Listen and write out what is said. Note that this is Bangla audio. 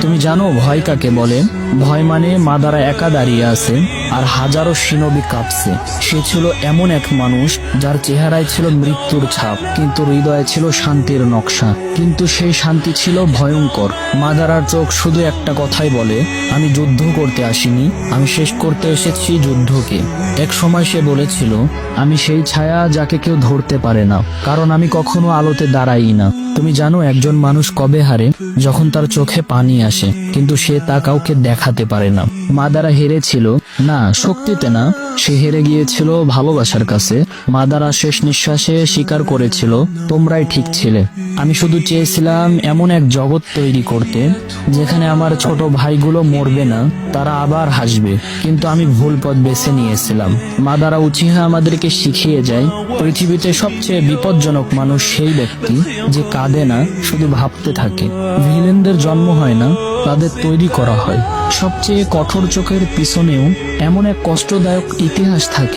তুমি জানো ভয় কাকে বলে? ভয় মানে মাদারা একা দাঁড়িয়ে আছে আর হাজারো সিনবি কাঁপছে। সে ছিল এমন এক মানুষ যার চেহারায় ছিল মৃত্যুর ছাপ, কিন্তু হৃদয়ে ছিল শান্তির নকশা। কিন্তু সেই শান্তি ছিল ভয়ঙ্কর। মাদারার চোখ শুধু একটা কথাই বলে, আমি যুদ্ধ করতে আসিনি, আমি শেষ করতে এসেছি যুদ্ধকে। এক সময় সে বলেছিল, আমি সেই ছায়া যাকে কেউ ধরতে পারে না, কারণ আমি কখনো আলোতে দাঁড়াই না। তুমি জানো একজন মানুষ কবে হারে? যখন তার চোখে পানি আসে, কিন্তু সে তা কাউকে দেখাতে পারে না। মাদারা হেরেছিল না শক্তিতে না, সে হেরে গিয়েছিল ভালোবাসার কাছে। মাদারা শেষ নিঃশ্বাসে স্বীকার করেছিল, তোমরাই ঠিক ছিলে। আমি শুধু চেয়েছিলাম এমন এক জগৎ তৈরি করতে যেখানে আমার ছোট ভাইগুলো মরবে না, তারা আবার হাসবে। কিন্তু আমি ভুল পথ বেছে নিয়েছিলাম। মাদারা উচিহা আমাদেরকে শিখিয়ে যায়, পৃথিবীতে সবচেয়ে বিপজ্জনক মানুষ সেই ব্যক্তি যে কাঁদে না, শুধু ভাবতে থাকে। ভিলেনদের জন্ম হয় না, তাদের তৈরি করা হয়। সবচেয়ে কঠোর চোখের পিছনেও এমন এক কষ্টদায়ক ইতিহাস থাকে।